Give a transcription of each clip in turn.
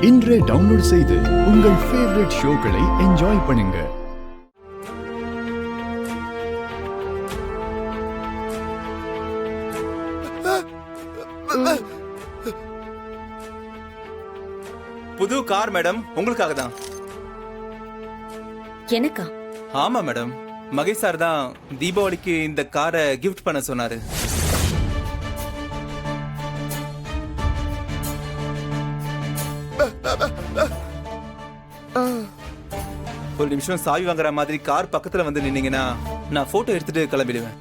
இன்றே டவுன்லோட் செய்து உங்கள் ஃபேவரட் ஷோக்களை என்ஜாய் பண்ணுங்க. புது கார் மேடம், உங்களுக்காக தான். எனக்கா? ஆமா மேடம், மகேஷ் சார் தான் தீபாவளிக்கு இந்த காரை கிஃப்ட் பண்ண சொன்னாரு. ஒரு நிமிஷம் சாவி வாங்குற மாதிரி கார் பக்கத்துல வந்து நின்னீங்கன்னா நான் போட்டோ எடுத்துட்டு கிளம்பிடுவேன்.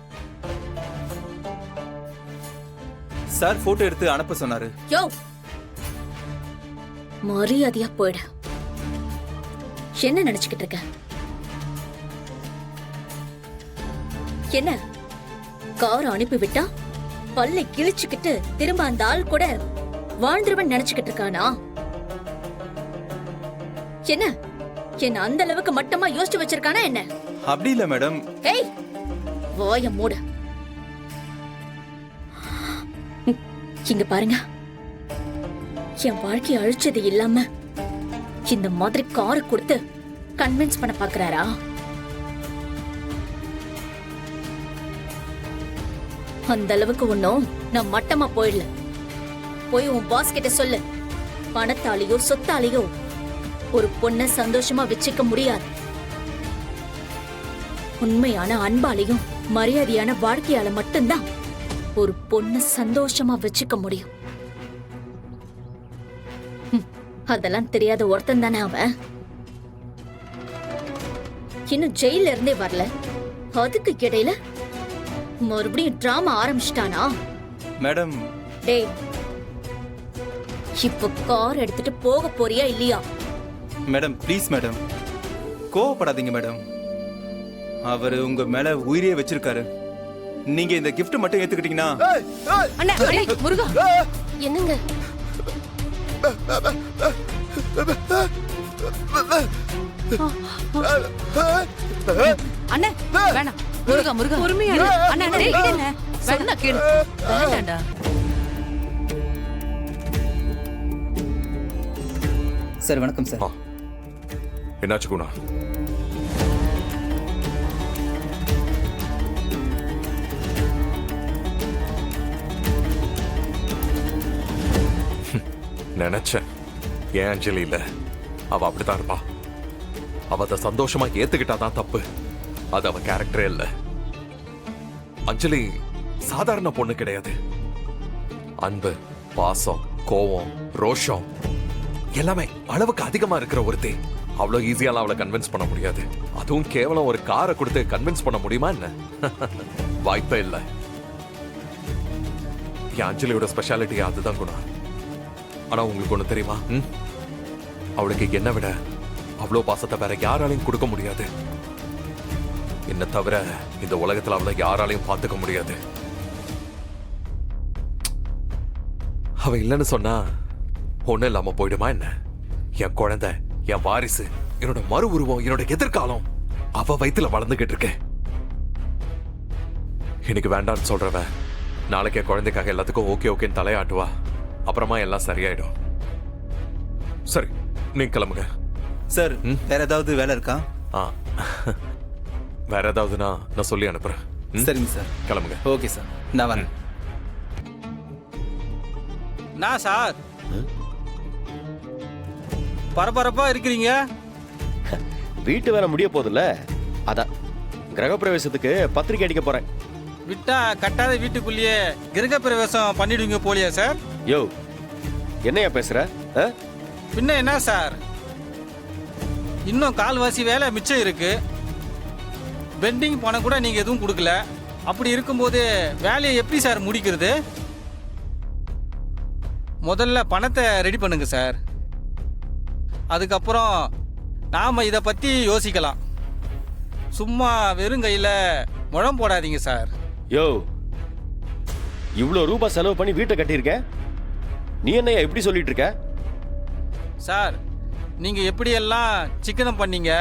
சார் போட்டோ எடுத்து அனுப்ப சொன்னாரு. யோ, மரியாதையா போயிடு. என்ன நினைச்சுக்கிட்டு இருக்க? என்ன கார் அனுப்பி விட்டா பல்லை கிழிச்சுக்கிட்டு திரும்ப அந்த ஆள் கூட வாழ்ந்துருவன் நினைச்சுக்கிட்டு இருக்கானா? என்ன என்ன அந்த அளவுக்கு மட்டமா யோசிச்சு வச்சிருக்கானா என்ன? அப்படி இல்ல மேடம். ஏய், வாய மூடு. இங்க பாருங்க, என் வாழ்க்கையை அழிச்சது இல்லாம இந்த மாதிரி காரை கொடுத்து கன்வின்ஸ் பண்ண பாக்குறாரா? அந்த அளவுக்கு ஒன்னும் நான் மட்டமா போயிடல. போய் உன் பாஸ் கிட்ட சொல்லு, பணத்தாலேயோ சொத்தாலேயோ ஒரு பொண்ண சந்தோஷமா வச்சுக்க முடியாது. உண்மையான அன்பாலையும் மரியாதையான வாழ்க்கையால மட்டும்தான் ஒரு பொண்ண சந்தோஷமா வச்சுக்க முடியும். அதெல்லாம் தெரியாத ஒருத்தன் தானே அவன். இன்னும் ஜெயில இருந்தே வரல, அதுக்கு இடையில மறுபடியும் டிராமா ஆரம்பிச்சிட்டானா? மேடம், டேய், இப்ப கார் எடுத்துட்டு போக போறியா இல்லையா? மேடம் ப்ளீஸ் மேடம், கோவப்படாதீங்க மேடம். அவரு உங்க மேல உயிரே வச்சிருக்காரு. நீங்க இந்த gift மட்டும் ஏத்துக்கிட்டீங்கன்னா. அண்ணா, அண்ணே, முருகா, என்னங்க? அண்ணே வேணாம், முருகா முருகா பொறுமையா இரு. அண்ணா டேய் என்ன சொன்னா கேளு. வேண்டாம்டா. சார் வணக்கம் சார். என்னாச்சு குணா? நினைச்சேன். ஏன் அஞ்சலி இல்ல, அவ அப்படித்தான் இருப்பா. அவ அதை சந்தோஷமா ஏத்துக்கிட்டாதான் தப்பு. அது அவ கேரக்டரே இல்ல. அஞ்சலி சாதாரண பொண்ணு கிடையாது. அன்பு, பாசம், கோவம், ரோஷம் எல்லாமே அளவுக்கு அதிகமா இருக்கிற ஒருத்தி. அவ்வளவு ஈஸியால அவளை கன்வின்ஸ் பண்ண முடியாது. அதுவும் கேவலம் ஒரு காரை கொடுத்து கன்வின்ஸ் பண்ண முடியுமா என்ன? வாய்ப்பே இல்ல. என் அஞ்சலியோட ஸ்பெஷாலிட்டி அதுதான் குணா. ஆனா உங்களுக்கு ஒண்ணு தெரியுமா? அவளுக்கு என்ன விட அவ்வளவு பாசத்தை வேற யாராலையும் கொடுக்க முடியாது. என்ன தவிர இந்த உலகத்துல அவளை யாராலையும் பார்த்துக்க முடியாது. அவ இல்லைன்னு சொன்னா ஒண்ணு இல்லாம போயிடுமா என்ன? என் குழந்தை, என் வாரிசு, என்னோட மறு உருவம், என்னோட எதிர்காலம் அவ வயித்துல வளர்ந்துகிட்டு இருக்கேன். இன்னைக்கு வேண்டான்னு சொல்றவ நாளைக்கு என் குழந்தைக்காக எல்லாத்துக்கும் ஓகே ஓகேன்னு தலையாட்டுவா. அப்புறமா எல்லாம் சரியாயிடும். சரி, நீங்க கிளம்புங்க. சார், வேற ஏதாவது வேலை இருக்கா? வேற ஏதாவதுனா நான் சொல்லி அனுப்புறேன். சரிங்க சார், கிளம்புங்க. ஓகே சார், நான் வரேன். நான் சார் பரபரப்பா இருக்கிறீங்க. வீட்டு வேலை முடிய போதில்ல, அதான் கிரகப்பிரவேசத்துக்கு பத்திரிக்கை அடிக்க போறேன். விட்டா கட்டாத வீட்டுக்குள்ளேயே கிரக பிரவேசம் பண்ணிடுவீங்க போலியா சார்? யோ, என்னையா பேசுற? பின்ன என்ன சார், இன்னும் கால்வாசி வேலை மிச்சம் இருக்கு. பெண்டிங் பணம் கூட நீங்க எதுவும் கொடுக்கல. அப்படி இருக்கும்போது வேலையை எப்படி சார் முடிக்கிறது? முதல்ல பணத்தை ரெடி பண்ணுங்க சார். அதுக்கப்புறம் நாம இதை பத்தி யோசிக்கலாம். சும்மா வெறும் கையில முழம் போடாதீங்க சார். யோ, இவ்வளோ ரூபாய் செலவு பண்ணி வீட்டை கட்டியிருக்க, நீ என்னையா எப்படி சொல்லிட்டு இருக்க? சார், நீங்க எப்படியெல்லாம் சிக்கனம் பண்ணீங்க,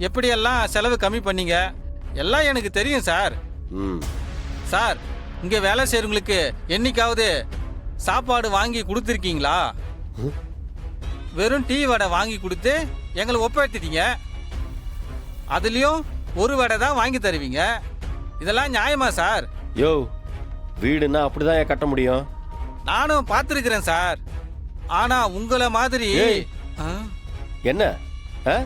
எப்படியெல்லாம் செலவு கம்மி பண்ணீங்க, எல்லாம் எனக்கு தெரியும் சார். சார், இங்க வேலை செய்யறவங்களுக்கு என்னைக்காவது சாப்பாடு வாங்கி கொடுத்துருக்கீங்களா? வெறும் டீ வடை வாங்கி கொடுத்து எங்களை ஒப்பேத்திட்டீங்க. அதுலயும் ஒரு வடை தான் வாங்கி தருவீங்க. இதெல்லாம் நியாயமா சார்? யோ, வீடுன்னா அப்படிதான் ஏன் கட்ட முடியும்? நானும் பார்த்துருக்கிறேன் சார். ஆனா உங்களை மாதிரி ஏய். ஆ? என்ன ஆ?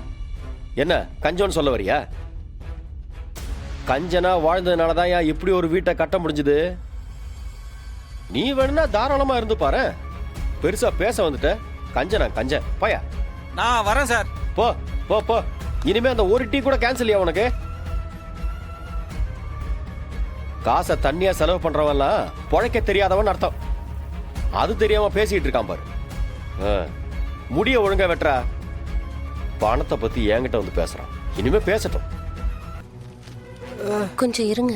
என்ன கஞ்சோன்னு சொல்ல வரியா? கஞ்சனா வாழ்ந்ததுனால தான் ஏன் இப்படி ஒரு வீட்டை கட்ட முடிஞ்சது. நீ வேணும்னா தாராளமா இருந்து பாரு. பெருசா பேச வந்துட்ட. கஞ்சனா கஞ்சன் போயா. நான் வரேன் சார். போ போ போ. இனிமே அந்த ஒரு டீ கூட கேன்சல் ஆ உனக்கு. காசை தண்ணியா செலவு பண்றவன்லாம் பொழைக்க தெரியாதவன் அர்த்தம். அது தெரியாம பேசிட்டு இருக்கான் பாரு. முடிய ஒழுங்கா வெட்டுறா. பணத்தை பத்தி என்கிட்ட வந்து பேசுறான். இனிமே பேசட்டும். கொஞ்சம் இருங்க.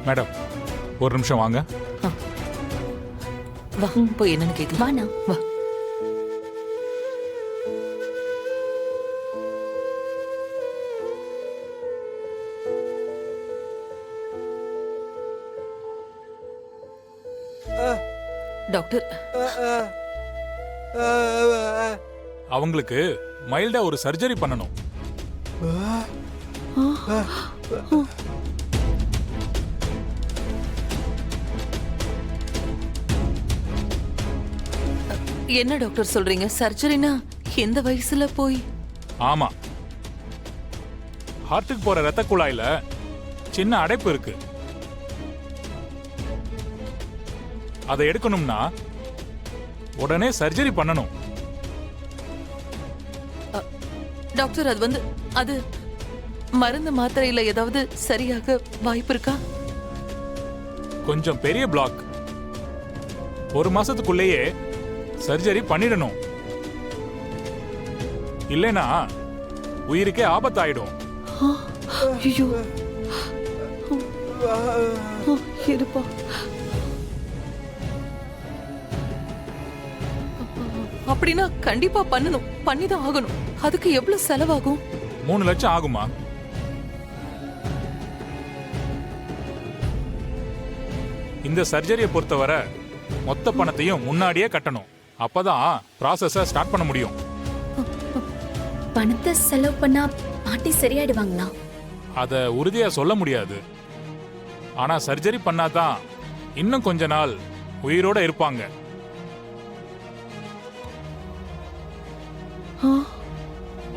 மேடம் ஒரு நிமிஷம் வாங்க. வா போய் என்னன்னு கேட்கலாம். வாண்ணா. வா. டாக்டர், அவங்களுக்கு மைல்டா ஒரு சர்ஜரி பண்ணணும். என்ன டாக்டர் சொல்றீங்க? சர்ஜரினா எந்த வயசுல போய்? ஆமா, ஹார்ட்டுக்கு போற ரத்த குழாயில சின்ன அடைப்பு இருக்கு. அதை எடுக்கணும்னா உடனே சர்ஜரி பண்ணணும். டாக்டர், அது மருந்து மாத்திரையில ஏதாவது சரியாக வாய்ப்பு இருக்கா? கொஞ்சம் பெரிய பிளாக். 1 மாசத்துக்குள்ளேயே சர்ஜரி பண்ணிடணும். இல்லைனா உயிருக்கே ஆபத்தாயிடும். ஐயோ, இருப்பா. அப்படின்னா கண்டிப்பா பண்ணணும், பண்ணிதான் ஆகணும். அதுக்கு எவ்வளவு செலவாகும்? 3 லட்சம் ஆகுமா? இந்த சர்ஜரியை பொறுத்தவரை மொத்த பணத்தையும் முன்னாடியே கட்டணும். அப்பதான் ப்ராசஸ ஸ்டார்ட் பண்ண முடியும். பணத்தை செலவு பண்ணா பாட்டி சரியாயிடுவாங்களா? அத உறுதியா சொல்ல முடியாது. ஆனா சர்ஜரி பண்ணாதான் இன்னும் கொஞ்ச நாள் உயிரோட இருப்பாங்க.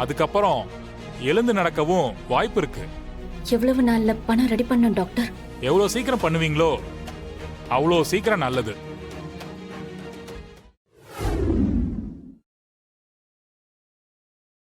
அதுக்கப்புறம் எழுந்து நடக்கவும் வாய்ப்பு இருக்கு. எவ்வளவு நாள்ல பணம் ரெடி பண்ணும் டாக்டர்? எவ்வளவு சீக்கிரம் பண்ணுவீங்களோ அவ்வளோ சீக்கிரம் நல்லது.